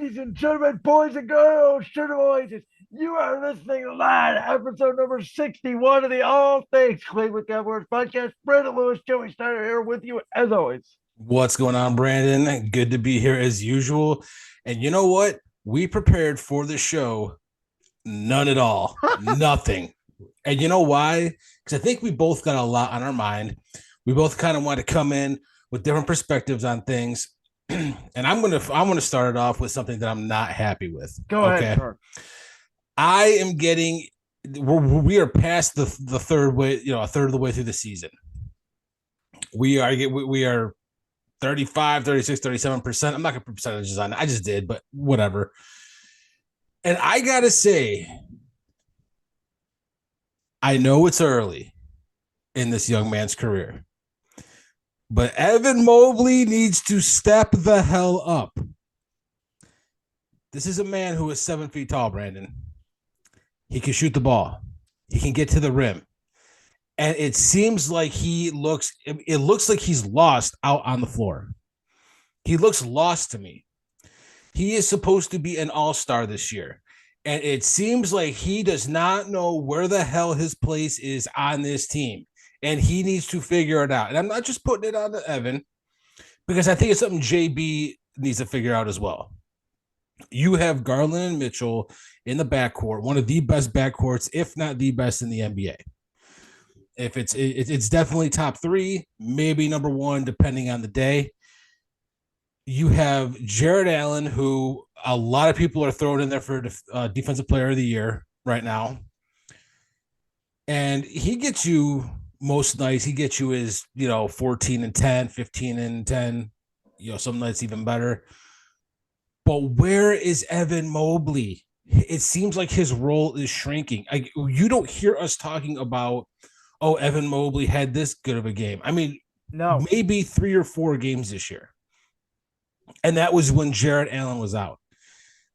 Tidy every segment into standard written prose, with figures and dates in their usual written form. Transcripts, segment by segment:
Ladies and gentlemen, boys and girls, sugar voices, you are listening to live episode number 61 of the All Things Cleveland Cavaliers podcast. Brandon Lewis, Joey Steiner here with you as always. What's going on, Brandon? Good to be here as usual. And you know what? We prepared for the show none at all. Nothing. And you know why? Because I think we both got a lot on our mind. We both kind of want to come in with different perspectives on things. And I'm gonna start it off with something that I'm not happy with. Go ahead, sir. I am getting we are past the third way, a third of the way through the season. We are 35, 36, 37%. I'm not going to put percentages on it. I just did, but whatever. And I got to say, I know it's early in this young man's career, but Evan Mobley needs to step the hell up. This is a man who is 7 feet tall, Brandon. He can shoot the ball. He can get to the rim. And it seems like it looks like he's lost out on the floor. He looks lost to me. He is supposed to be an all-star this year. And it seems like he does not know where the hell his place is on this team. And he needs to figure it out. And I'm not just putting it on to Evan, because I think it's something JB needs to figure out as well. You have Garland and Mitchell in the backcourt, one of the best backcourts, if not the best in the NBA. If it's definitely top three, maybe number one, depending on the day. You have Jared Allen, who a lot of people are throwing in there for defensive player of the year right now. And he gets you most nights. He gets you his, 14 and 10, 15 and 10, some nights even better. But where is Evan Mobley? It seems like his role is shrinking. You don't hear us talking about, oh, Evan Mobley had this good of a game. I mean, no, maybe 3 or 4 games this year. And that was when Jared Allen was out.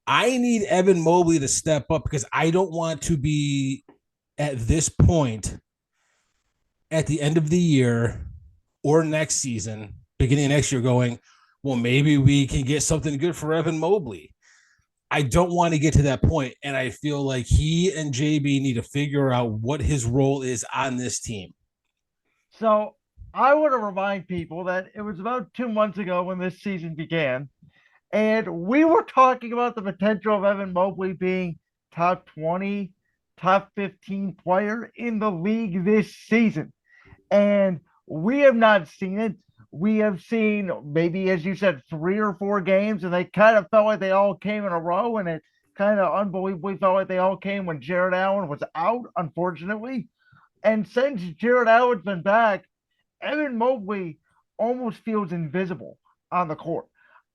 I need Evan Mobley to step up because I don't want to be at this point at the end of the year or next season, beginning of next year, going, well, maybe we can get something good for Evan Mobley. I don't want to get to that point, and I feel like he and JB need to figure out what his role is on this team. So I want to remind people that it was about 2 months ago when this season began, and we were talking about the potential of Evan Mobley being top 20, top 15 player in the league this season. And we have not seen it. We have seen maybe, as you said, 3 or 4 games, and they kind of felt like they all came in a row, and it kind of unbelievably felt like they all came when Jared Allen was out, unfortunately. And since Jared Allen's been back, Evan Mobley almost feels invisible on the court.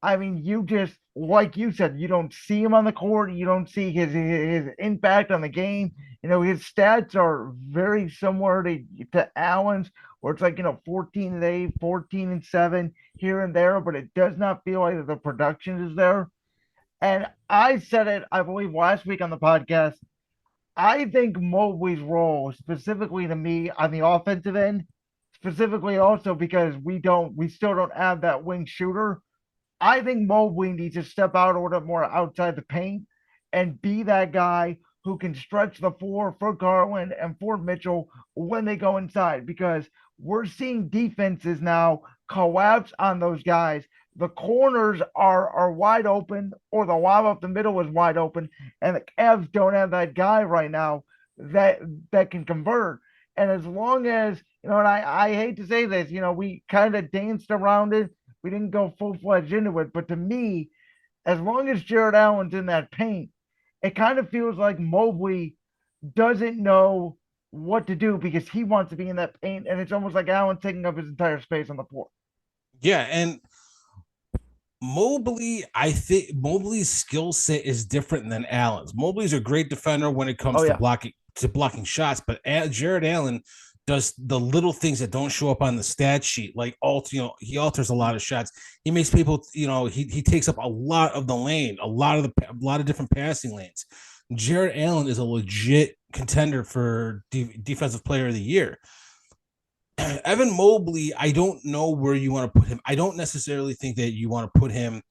I mean, you just, like you said, you don't see him on the court. You don't see his impact on the game. His stats are very similar to Allen's, where it's like, 14 and 8, 14 and 7 here and there, but it does not feel like the production is there. And I said it, I believe, last week on the podcast. I think Mobley's role, specifically to me on the offensive end, specifically also because we still don't have that wing shooter. I think Mobley needs to step out a little bit more outside the paint and be that guy who can stretch the floor for Garland and for Mitchell when they go inside, because we're seeing defenses now collapse on those guys. The corners are wide open, or the lob up the middle is wide open, and the Cavs don't have that guy right now that can convert. And as long as, and I hate to say this, we kind of danced around it. We didn't go full-fledged into it. But to me, as long as Jared Allen's in that paint, it kind of feels like Mobley doesn't know what to do because he wants to be in that paint. And it's almost like Allen taking up his entire space on the floor. Yeah, and I think Mobley's skill set is different than Allen's. Mobley's a great defender when it comes to blocking shots, but Jared Allen does the little things that don't show up on the stat sheet, like he alters a lot of shots. He makes people, he takes up a lot of the lane, a lot of different passing lanes. Jared Allen is a legit contender for defensive player of the year. Evan Mobley, I don't know where you want to put him. I don't necessarily think that you want to put him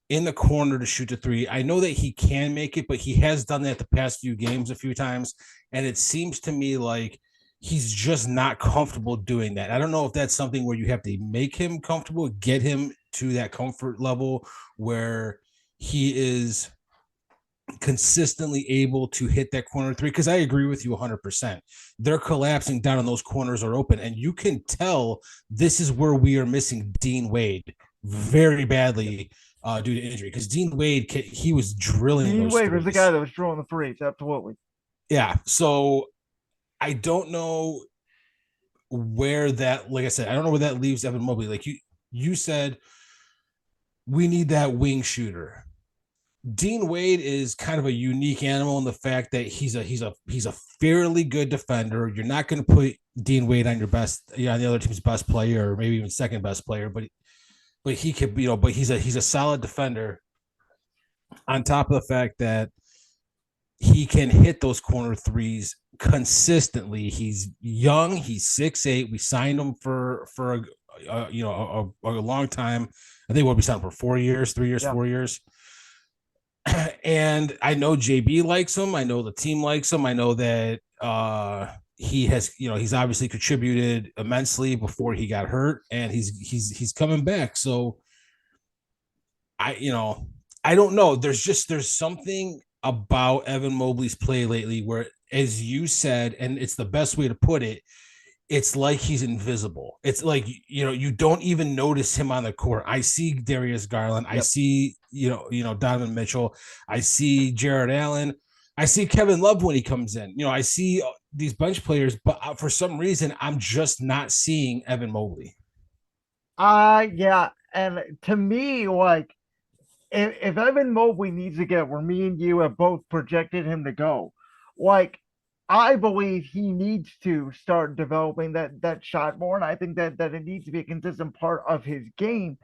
in the corner to shoot the three. I know that he can make it, but he has done that the past few games a few times. And it seems to me like he's just not comfortable doing that. I don't know if that's something where you have to make him comfortable, get him to that comfort level where he is consistently able to hit that corner three. Because I agree with you 100%. They're collapsing down and those corners are open. And you can tell this is where we are missing Dean Wade very badly due to injury. Because Dean Wade, he was drilling Dean those Wade was the guy threes. that was throwing the threes. Absolutely. Yeah. So I don't know where that, like I said, I don't know where that leaves Evan Mobley. Like you said, we need that wing shooter. Dean Wade is kind of a unique animal in the fact that he's a fairly good defender. You're not going to put Dean Wade on your best, on the other team's best player, or maybe even second best player, but he could, but he's a solid defender. On top of the fact that he can hit those corner threes consistently. He's young. He's 6'8". We signed him for a long time. I think we signed him for 4 years, 3 years, Yeah. 4 years. And I know JB likes him. I know the team likes him. I know that he has, he's obviously contributed immensely before he got hurt, and he's coming back. So I don't know. There's something about Evan Mobley's play lately where, as you said, and it's the best way to put it, it's like he's invisible. It's like, you don't even notice him on the court. I see Darius Garland. Yep. I see, Donovan Mitchell. I see Jared Allen. I see Kevin Love when he comes in. I see these bench players, but for some reason, I'm just not seeing Evan Mobley. Yeah. And to me, like, if Evan Mobley needs to get where me and you have both projected him to go, like, I believe he needs to start developing that shot more, and I think that it needs to be a consistent part of his game,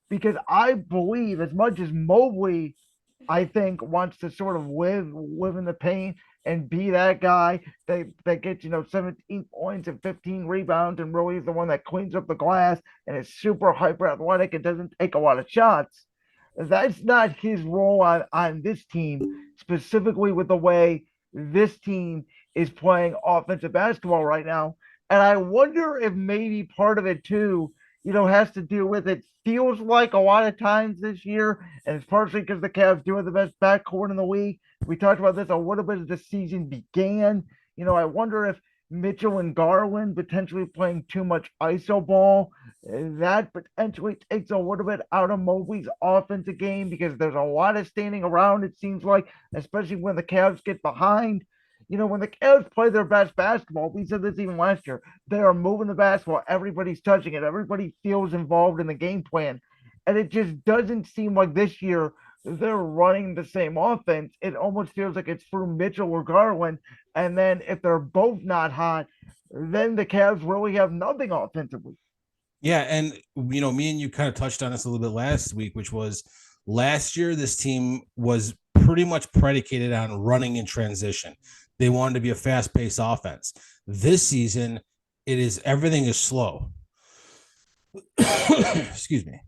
because I believe as much as Mobley, I think, wants to sort of live in the paint and be that guy that gets 17 points and 15 rebounds and really is the one that cleans up the glass and is super hyper athletic and doesn't take a lot of shots. That's not his role on this team, specifically with the way this team is playing offensive basketball right now. And I wonder if maybe part of it too, has to do with it feels like a lot of times this year, and it's partially because the Cavs do have the best backcourt in the league. We talked about this a little bit as the season began. I wonder if Mitchell and Garland potentially playing too much ISO ball, that potentially takes a little bit out of Mobley's offensive game because there's a lot of standing around, it seems like, especially when the Cavs get behind. When the Cavs play their best basketball, we said this even last year, they are moving the basketball. Everybody's touching it. Everybody feels involved in the game plan. And it just doesn't seem like this year they're running the same offense. It almost feels like it's through Mitchell or Garland. And then if they're both not hot, then the Cavs really have nothing offensively. Yeah, and me and you kind of touched on this a little bit last week, which was last year this team was pretty much predicated on running in transition. They wanted to be a fast-paced offense. This season, everything is slow. Excuse me.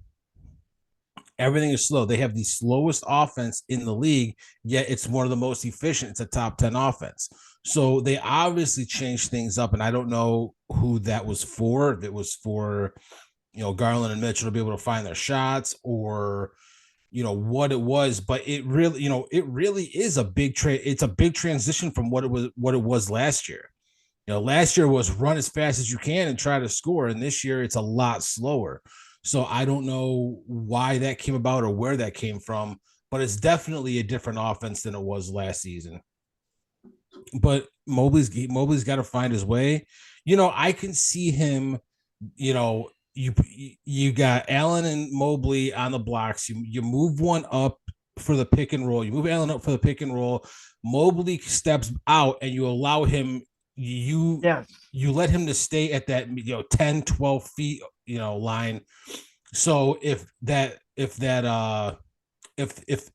Everything is slow. They have the slowest offense in the league, yet it's one of the most efficient. It's a top 10 offense. So they obviously changed things up, and I don't know who that was for. If it was for, Garland and Mitchell to be able to find their shots, or what it was, but it really is a big it's a big transition from what it was last year. Last year was run as fast as you can and try to score, and this year it's a lot slower. So I don't know why that came about or where that came from, but it's definitely a different offense than it was last season. But Mobley's got to find his way. I can see him, you got Allen and Mobley on the blocks. You move one up for the pick and roll. You move Allen up for the pick and roll. Mobley steps out and you allow him, you let him to stay at that 10, 12 feet line. So if the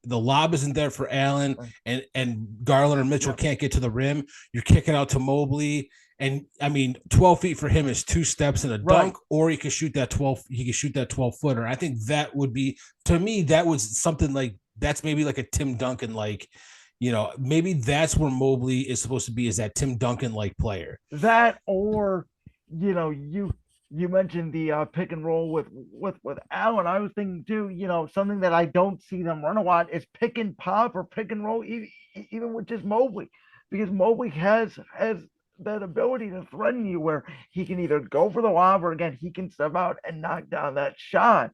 lob isn't there for Allen and Garland or Mitchell can't get to the rim, you're kicking out to Mobley, And I mean, 12 feet for him is 2 steps and a Right. dunk, or he could shoot that 12. He could shoot that 12-footer. I think that would be, to me, that was something like that's maybe like a Tim Duncan like, maybe that's where Mobley is supposed to be, is that Tim Duncan like player. That or you mentioned the pick and roll with Allen. I was thinking too, something that I don't see them run a lot is pick and pop or pick and roll, even with just Mobley, because Mobley has that ability to threaten you where he can either go for the lob or again he can step out and knock down that shot.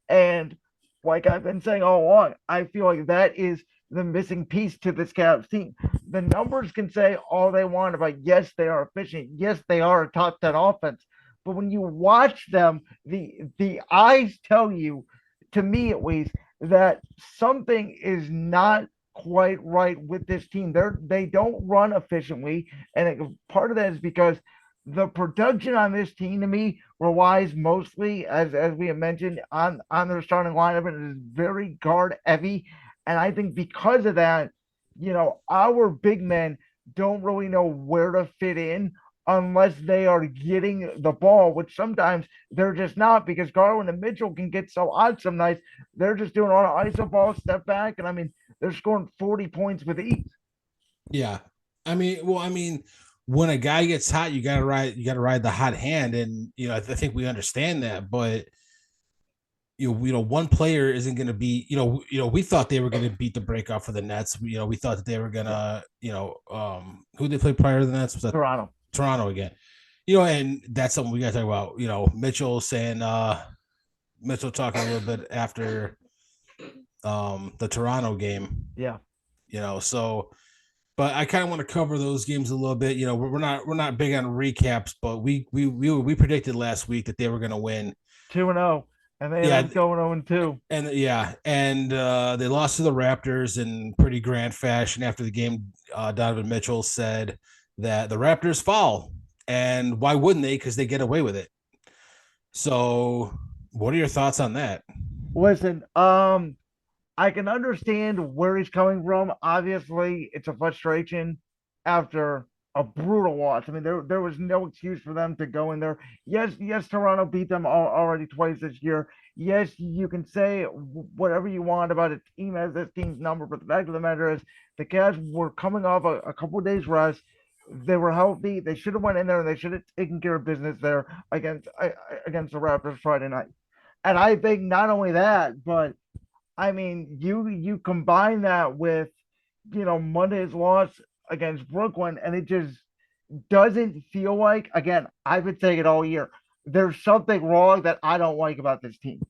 And like I've been saying all along, I feel like that is the missing piece to this Cavs team. The numbers can say all they want about, yes, they are efficient. Yes, they are a top 10 offense. But when you watch them, the eyes tell you, to me at least, that something is not quite right with this team. They don't run efficiently, and part of that is because the production on this team to me relies mostly, as we have mentioned, on their starting lineup, and it is very guard heavy. And I think because of that, our big men don't really know where to fit in unless they are getting the ball, which sometimes they're just not, because Garland and Mitchell can get so odd some nights. They're just doing all the iso ball, step back, and I mean they're scoring 40 points with ease. Yeah. I mean, when a guy gets hot, you gotta ride the hot hand. And I think we understand that, but one player isn't going to be, we thought they were going to beat the breakout for the Nets. We thought that they were going to, who they played prior to the Nets, was that Toronto. Toronto again. And that's something we got to talk about. Mitchell saying, Mitchell talking a little bit after the Toronto game. Yeah. So, but I kind of want to cover those games a little bit. We're not big on recaps, but we predicted last week that they were going to win 2-0, and they yeah, ended up going 0-2. and they lost to the Raptors in pretty grand fashion. After the game, Donovan Mitchell said that the Raptors foul, and why wouldn't they? Because they get away with it. So, what are your thoughts on that? Listen, I can understand where he's coming from. Obviously, it's a frustration after a brutal loss. I mean, there was no excuse for them to go in there. Yes, Toronto beat them already twice this year. Yes, you can say whatever you want about a team as this team's number, but the fact of the matter is, the Cavs were coming off a couple of days rest. They were healthy. They should have went in there and they should have taken care of business there against the Raptors Friday night. And I think not only that, but I mean, you combine that with Monday's loss against Brooklyn, and it just doesn't feel like. Again, I've been saying it all year. There's something wrong that I don't like about this team.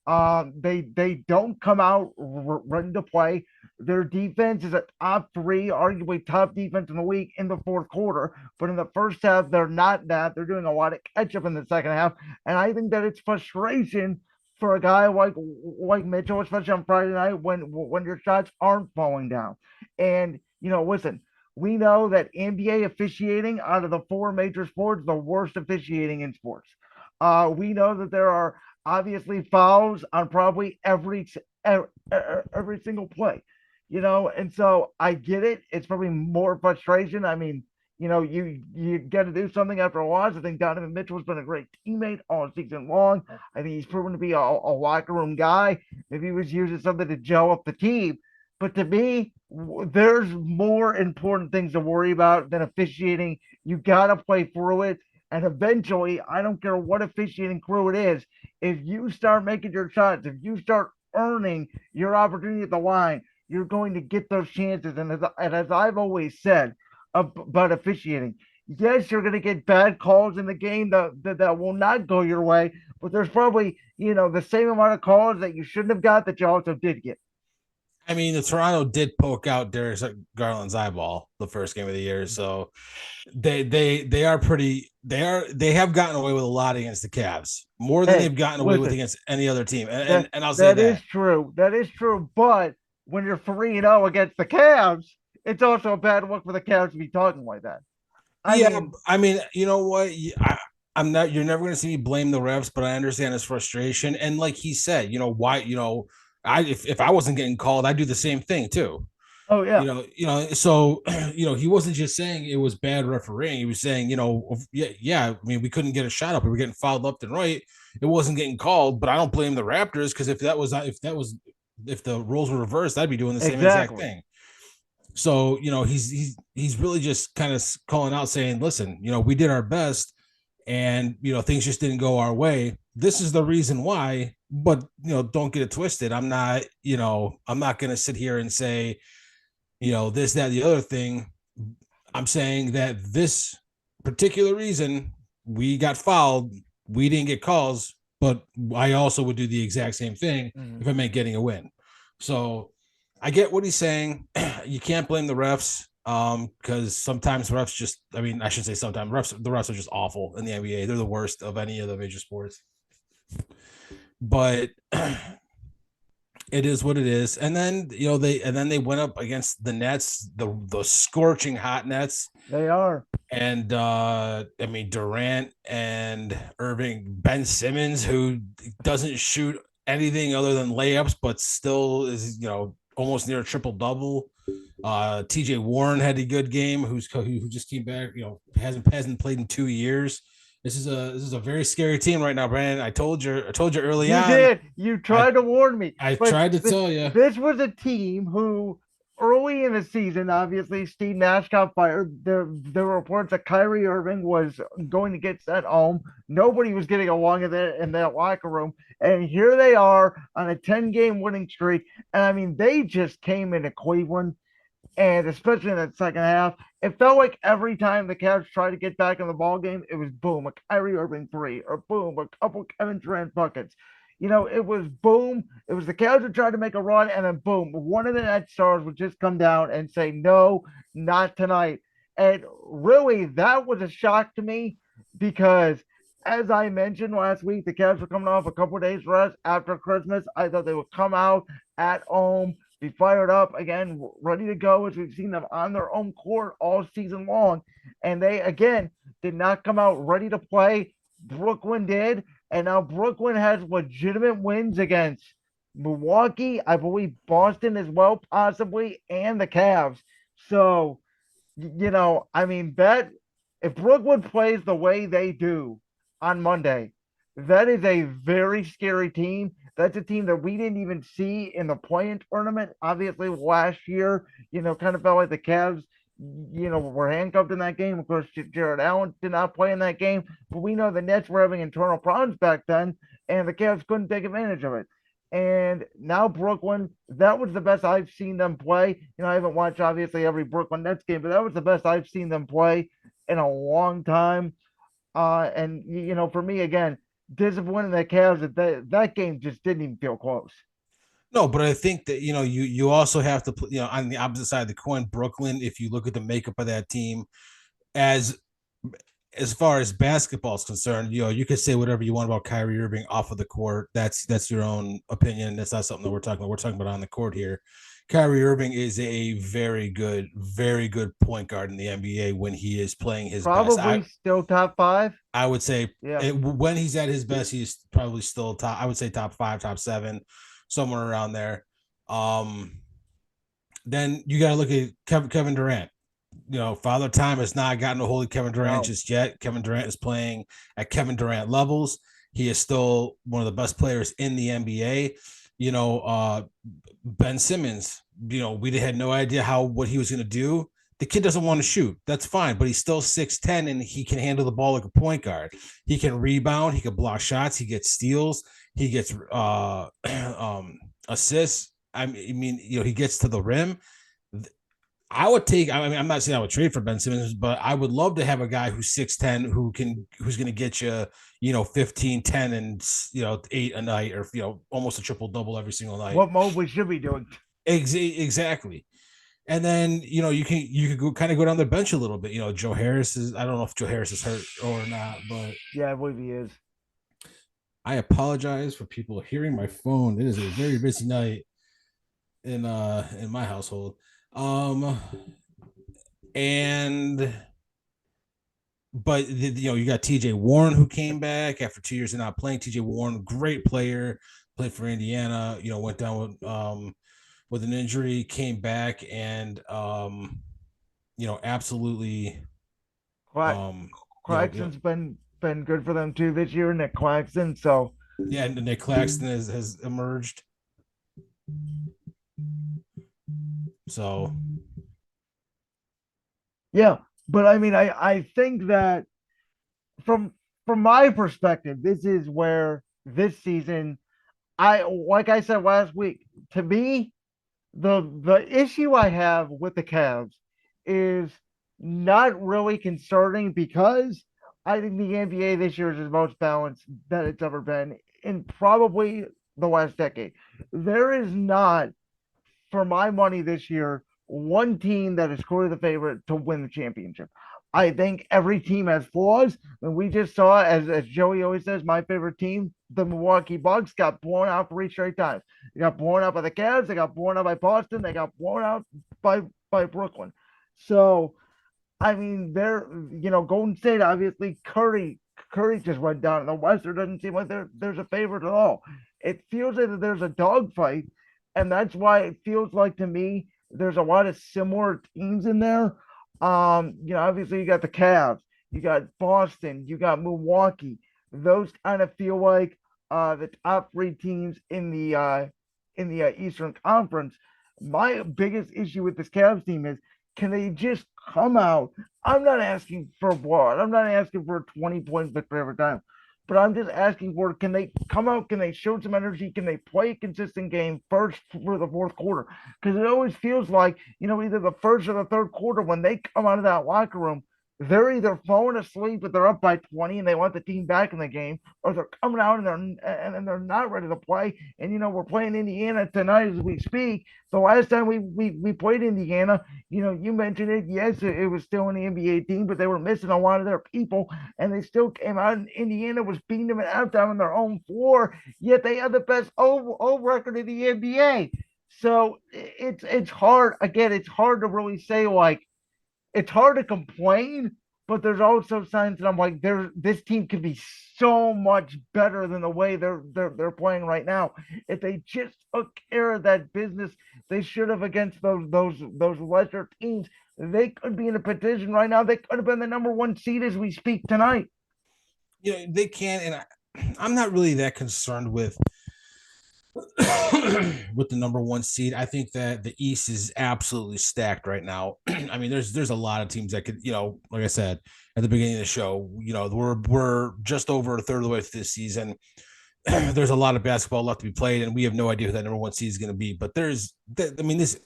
They don't come out ready to play. Their defense is a top three, arguably top defense in the league in the fourth quarter. But in the first half, they're not that. They're doing a lot of catch up in the second half, and I think that it's frustration for a guy like Mitchell, especially on Friday night when your shots aren't falling down. And listen, we know that NBA officiating out of the four major sports, the worst officiating in sports. We know that there are obviously fouls on probably every single play, and so I get it. It's probably more frustration. I mean, you got to do something after a loss. I think Donovan Mitchell has been a great teammate all season long. I think he's proven to be a locker room guy. Maybe he was using something to gel up the team. But to me, there's more important things to worry about than officiating. You got to play through it. And eventually, I don't care what officiating crew it is, if you start making your shots, if you start earning your opportunity at the line, you're going to get those chances. And as I've always said about officiating, yes, you're going to get bad calls in the game that will not go your way, but there's probably, the same amount of calls that you shouldn't have got that you also did get. I mean, the Toronto did poke out Darius Garland's eyeball the first game of the year, so they are pretty. They have gotten away with a lot against the Cavs, more than Hey, they've gotten away with listen, against any other team. And that, and I'll say that is that. true. That is true. But when you're 3-0 against the Cavs, it's also a bad look for the Cavs to be talking like that. I Yeah, mean, I mean, you know what? I'm not. You're never going to see me blame the refs, but I understand his frustration. And like he said, why? I if I wasn't getting called, I'd do the same thing too. Oh yeah, So he wasn't just saying it was bad refereeing. He was saying, yeah. I mean, we couldn't get a shot up. We were getting fouled left and right. It wasn't getting called, but I don't blame the Raptors because if the roles were reversed, I'd be doing the same exact exactly. thing. So he's really just kind of calling out, saying, "Listen, we did our best, and things just didn't go our way. This is the reason why. But don't get it twisted. I'm not going to sit here and say, this, that, the other thing. I'm saying that this particular reason we got fouled, we didn't get calls, but I also would do the exact same thing Mhm. if I meant getting a win. So I get what he's saying. You can't blame the refs because sometimes refs just, I mean, I should say sometimes the refs are just awful in the NBA. They're the worst of any of the major sports. But it is what it is. And then they went up against the Nets, the scorching hot Nets. They are. And I mean Durant and Irving, Ben Simmons, who doesn't shoot anything other than layups, but still is almost near a triple double. TJ Warren had a good game, who just came back. Hasn't played in 2 years. This is a very scary team right now, Brandon. I told you early You on. did. You I tried to warn me, I but tried to tell you. this was a team who, early in the season, obviously Steve Nash got fired. There were reports that Kyrie Irving was going to get sent home. Nobody was getting along in that locker room, and here they are on a 10-game winning streak. And I mean, they just came into Cleveland, and especially in that second half, it felt like every time the Cavs tried to get back in the ball game, it was boom, a Kyrie Irving three, or boom, a couple Kevin Durant buckets. It was boom. It was the Cavs would try to make a run, and then boom, one of the net stars would just come down and say, "No, not tonight." And really, that was a shock to me because, as I mentioned last week, the Cavs were coming off a couple of days rest after Christmas. I thought they would come out at home, be fired up again, ready to go, as we've seen them on their own court all season long. And they, again, did not come out ready to play. Brooklyn did. And now Brooklyn has legitimate wins against Milwaukee, I believe Boston as well, possibly, and the Cavs. So, I mean, that if Brooklyn plays the way they do on Monday, that is a very scary team. That's a team that we didn't even see in the play-in tournament. Obviously, last year, kind of felt like the Cavs, were handcuffed in that game. Of course, Jared Allen did not play in that game, but we know the Nets were having internal problems back then, and the Cavs couldn't take advantage of it. And now Brooklyn, that was the best I've seen them play. I haven't watched obviously every Brooklyn Nets game, but that was the best I've seen them play in a long time. And for me again, disappointing the Cavs that game just didn't even feel close. No, but I think that you also have to put on the opposite side of the coin, Brooklyn. If you look at the makeup of that team, as as far as basketball is concerned, you could say whatever you want about Kyrie Irving off of the court. That's your own opinion. That's not something that we're talking about. We're talking about on the court here. Kyrie Irving is a very good point guard in the NBA when he is playing his best. Probably still top five. I would say Yeah. when he's at his best, he's probably still top. I would say top five, top seven, somewhere around there. Um, then you got to look at Kevin Durant. Father Time has not gotten a hold of Kevin Durant just yet. Kevin Durant is playing at Kevin Durant levels. He is still one of the best players in the NBA. Ben Simmons, we had no idea what he was going to do. The kid doesn't want to shoot. That's fine, but he's still 6'10" and he can handle the ball like a point guard. He can rebound. He can block shots. He gets steals. He gets assists. I mean, he gets to the rim. I would take. I mean, I'm not saying I would trade for Ben Simmons, but I would love to have a guy who's 6'10", who's going to get you, 15, 10, and 8 a night, or almost a triple double every single night. What Mobley should be doing. Exactly. And then you could go kind of go down the bench a little bit. Joe Harris is. I don't know if Joe Harris is hurt or not, but Yeah, I believe he is. I apologize for people hearing my phone. It is a very busy night in my household. And but you got TJ Warren, who came back after 2 years of not playing. TJ Warren, great player, played for Indiana. Went down with an injury, came back and absolutely Cla- um, Claxton's been good for them too this year, Nick Claxton. So yeah, and Nick Claxton has emerged. So yeah, but I mean, I think that from from my perspective, this is where this season, I like I said last week, to me, the issue I have with the Cavs is not really concerning because I think the NBA this year is the most balanced that it's ever been in probably the last decade. There is not, for my money this year, one team that is clearly the favorite to win the championship. I think every team has flaws. And we just saw, as Joey always says, my favorite team, the Milwaukee Bucks, got blown out 3 straight times. They got blown out by the Cavs. They got blown out by Boston. They got blown out by Brooklyn. So I mean, Golden State, obviously, Curry just went down in the West. There doesn't seem like there's a favorite at all. It feels like there's a dogfight, and that's why it feels like to me there's a lot of similar teams in there. Obviously you got the Cavs, you got Boston, you got Milwaukee. Those kind of feel like the top three teams in the Eastern Conference. My biggest issue with this Cavs team is, can they just come out? I'm not asking for what. I'm not asking for a 20-point victory every time. But I'm just asking for, can they come out? Can they show some energy? Can they play a consistent game first for the fourth quarter? Because it always feels like, either the first or the third quarter, when they come out of that locker room, they're either falling asleep if they're up by 20 and they want the team back in the game, or they're coming out and they're not ready to play. And we're playing Indiana tonight as we speak. The last time we played Indiana, you mentioned it. Yes, it was still an NBA team, but they were missing a lot of their people, and they still came out. And Indiana was beating them at halftime on their own floor. Yet they had the best over record in the NBA. So it's hard. Again, it's hard to really say, like, it's hard to complain, but there's also signs that I'm like, this team could be so much better than the way they're playing right now. If they just took care of that business they should have against those lesser teams, they could be in a position right now. They could have been the number one seed as we speak tonight. they can, and I'm not really that concerned with with the number one seed. I think that the East is absolutely stacked right now. I mean, there's a lot of teams that could, like I said at the beginning of the show, we're just over a third of the way through this season. There's a lot of basketball left to be played, and we have no idea who that number one seed is going to be. But I mean, this,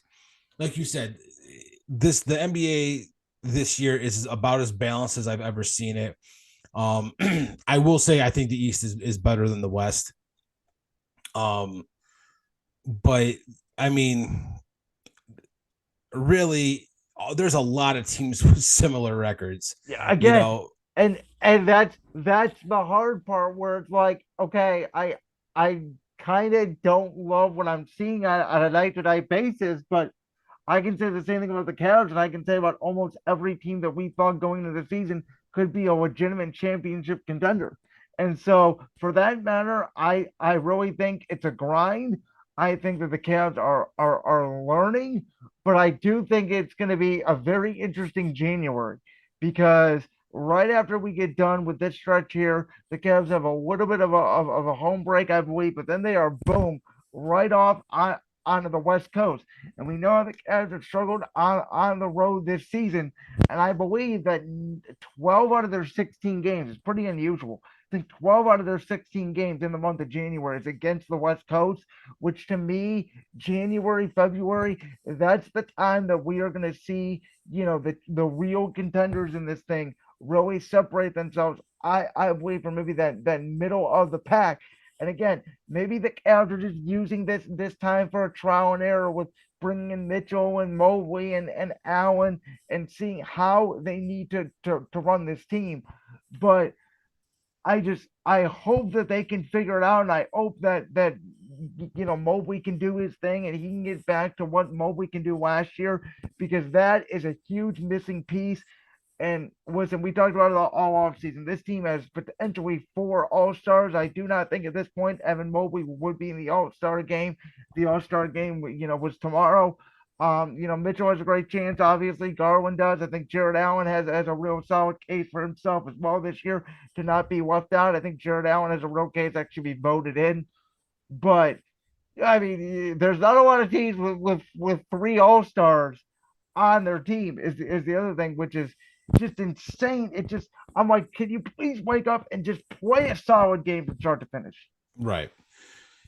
like you said, the NBA this year is about as balanced as I've ever seen it. I will say I think the East is better than the West. Um, but I mean, really, there's a lot of teams with similar records. Yeah, You again, know, and that's the hard part where it's like, okay, I kind of don't love what I'm seeing on a night to night basis, but I can say the same thing about the Cavs, and I can say about almost every team that we thought going into the season could be a legitimate championship contender. And so, for that matter, I really think it's a grind. I think that the Cavs are learning, but I do think it's going to be a very interesting January because right after we get done with this stretch here, the Cavs have a little bit of a home break, I believe, but then they are boom right off onto the West Coast. And we know how the Cavs have struggled on the road this season. And I believe that 12 out of their 16 games is pretty unusual. I think 12 out of their 16 games in the month of January is against the West Coast, which to me, January, February, that's the time that we are going to see, the real contenders in this thing really separate themselves. I believe for maybe that middle of the pack. And again, maybe the Cavs are just using this time for a trial and error with bringing in Mitchell and Mobley and Allen and seeing how they need to run this team. But I hope that they can figure it out, and I hope that Mobley can do his thing and he can get back to what Mobley can do last year, because that is a huge missing piece. And listen, we talked about it all off season. This team has potentially four All Stars. I do not think at this point Evan Mobley would be in the All Star game. The All Star game, was tomorrow. Mitchell has a great chance. Obviously, Garland does. I think Jared Allen has a real solid case for himself as well this year to not be left out. I think Jared Allen has a real case to actually be voted in. But I mean, there's not a lot of teams with three All Stars on their team. Is the other thing, which is just insane. I'm like, can you please wake up and just play a solid game from start to finish? Right.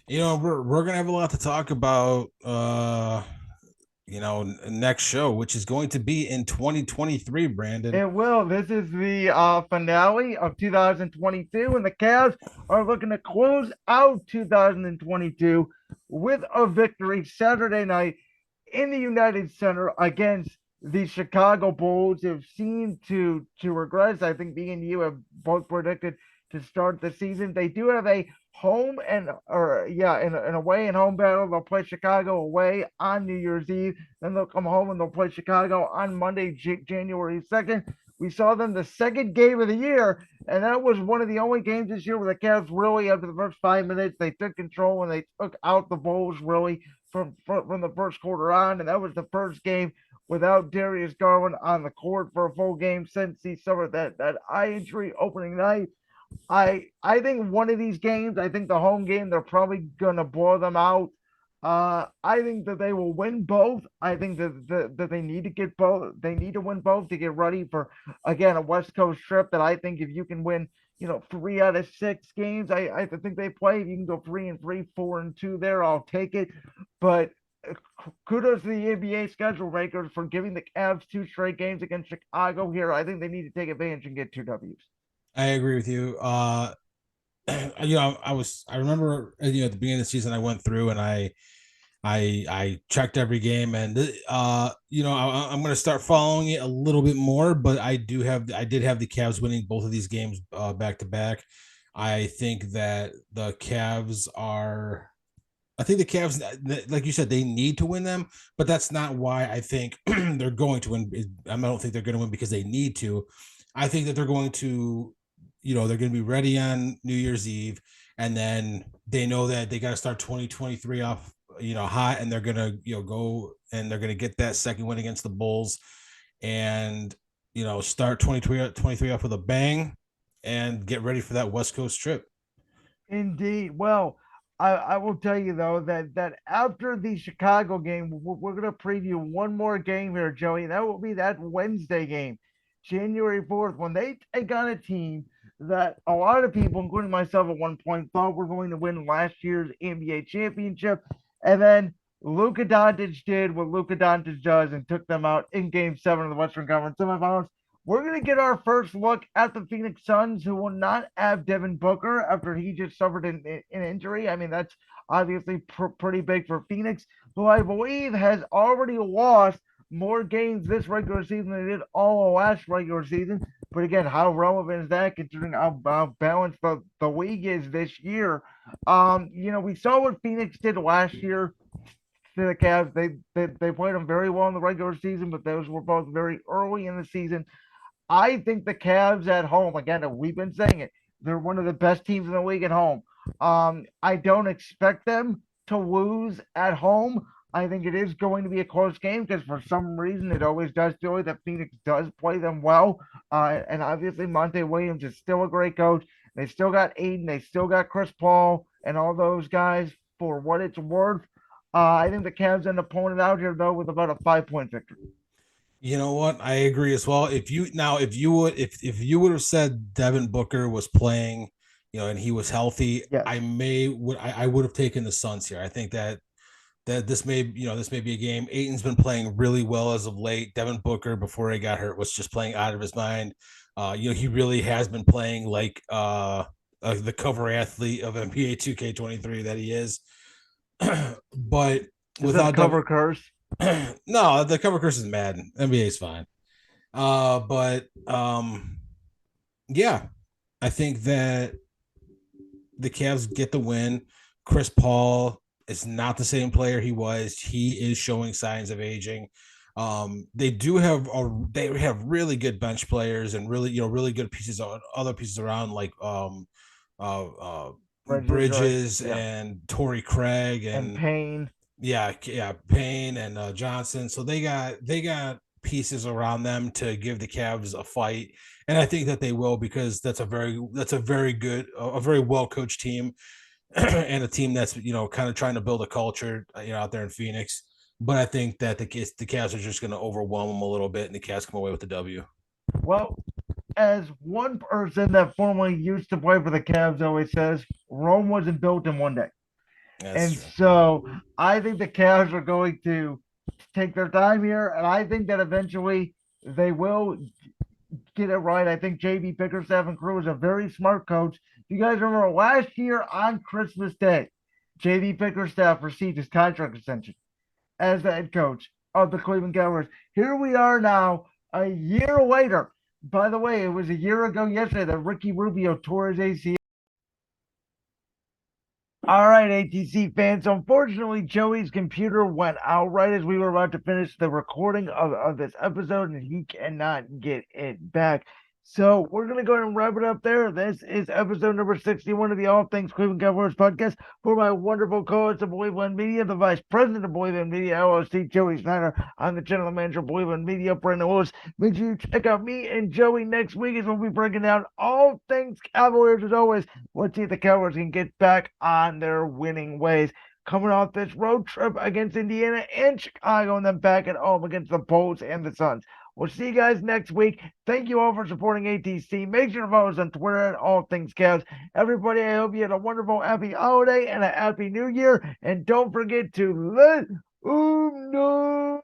We're gonna have a lot to talk about. Next show, which is going to be in 2023, Brandon. It will. This is the finale of 2022, and the Cavs are looking to close out 2022 with a victory Saturday night in the United Center against the Chicago Bulls, who seem to regress. I think me and you have both predicted to start the season. They do have a home and or yeah, in an away and home battle. They'll play Chicago away on New Year's Eve. Then they'll come home and they'll play Chicago on Monday, January 2nd. We saw them the second game of the year, and that was one of the only games this year where the Cavs really, after the first 5 minutes, they took control and they took out the Bulls really from the first quarter on, and that was the first game without Darius Garland on the court for a full game since he suffered that eye injury opening night. I think one of these games, I think the home game, they're probably gonna blow them out. I think that they will win both. I think that they need to get both. They need to win both to get ready for again a West Coast trip. That I think if you can win, 3 out of 6 games, I think they play. If you can go 3-3, 4-2, there, I'll take it. But kudos to the NBA schedule makers for giving the Cavs 2 straight games against Chicago here. I think they need to take advantage and get 2 Ws. I agree with you. I remember, at the beginning of the season, I went through and I checked every game, and I'm going to start following it a little bit more. But I did have the Cavs winning both of these games back to back. I think that the Cavs are. I think the Cavs, like you said, they need to win them, but that's not why I think they're going to win. I don't think they're going to win because they need to. I think that they're going to, they're going to be ready on New Year's Eve, and then they know that they got to start 2023 off, hot, and they're going to, go and they're going to get that second win against the Bulls, and start 2023 off with a bang, and get ready for that West Coast trip. Indeed. Well, I will tell you though that after the Chicago game, we're going to preview one more game here, Joey. And that will be that Wednesday game, January 4th, when they take on a team that a lot of people, including myself at one point, thought were going to win last year's NBA championship. And then Luka Doncic did what Luka Doncic does and took them out in Game 7 of the Western Conference semifinals. We're going to get our first look at the Phoenix Suns, who will not have Devin Booker after he just suffered an injury. I mean, that's obviously pretty big for Phoenix, who I believe has already lost more games this regular season than they did all of last regular season. But again, how relevant is that considering how balanced the league is this year? We saw what Phoenix did last year to the Cavs. They played them very well in the regular season, but those were both very early in the season. I think the Cavs at home, again, we've been saying it, they're one of the best teams in the league at home. I don't expect them to lose at home. I think it is going to be a close game because for some reason it always does feel like that Phoenix does play them well. And obviously Monte Williams is still a great coach. They still got Aiden, they still got Chris Paul and all those guys for what it's worth. I think the Cavs end up pulling it out here though with about a 5-point victory. You know what? I agree as well. If you would have said Devin Booker was playing, and he was healthy, Yes. I would have taken the Suns here. I think that this may be a game. Aiton's been playing really well as of late. Devin Booker, before he got hurt, was just playing out of his mind. He really has been playing like the cover athlete of NBA 2K23 that he is. But without cover curse. No, the cover curse is Madden. NBA is fine. Yeah, I think that the Cavs get the win. Chris Paul is not the same player he was. He is showing signs of aging. They have really good bench players and really good pieces of other pieces around like Bridges, right? Bridges Yeah. and Torrey Craig And and Payne. yeah, Payne and Johnson. So they got pieces around them to give the Cavs a fight, and I think that they will because that's a very good, a very well coached team, and a team that's kind of trying to build a culture out there in Phoenix. But I think that the Cavs are just going to overwhelm them a little bit, and the Cavs come away with the W. Well, as one person that formerly used to play for the Cavs always says, Rome wasn't built in one day. That's And true. so I think the Cavs are going to take their time here, and I think that eventually they will get it right. I think JB Bickerstaff and crew is a very smart coach. You guys remember last year on Christmas Day, JB Bickerstaff received his contract extension as the head coach of the Cleveland Cavaliers. Here we are now, a year later. By the way, it was a year ago yesterday that Ricky Rubio tore his ACL. All right, ATC fans. Unfortunately, Joey's computer went out right as we were about to finish the recording of this episode, and he cannot get it back. So we're going to go ahead and wrap it up there. This is episode number 61 of the All Things Cleveland Cavaliers podcast for my wonderful co-host of Boyland Media, the vice president of Boyland Media, LLC, Joey Snyder. I'm the general manager of Boyland Media, Brandon Willis. Make sure you check out me and Joey next week as we'll be breaking down all things Cavaliers as always. Let's see if the Cowboys can get back on their winning ways. Coming off this road trip against Indiana and Chicago, and then back at home against the Bulls and the Suns. We'll see you guys next week. Thank you all for supporting ATC. Make sure to follow us on Twitter at All Things Cavs. Everybody, I hope you had a wonderful, happy holiday and a happy new year. And don't forget to let know.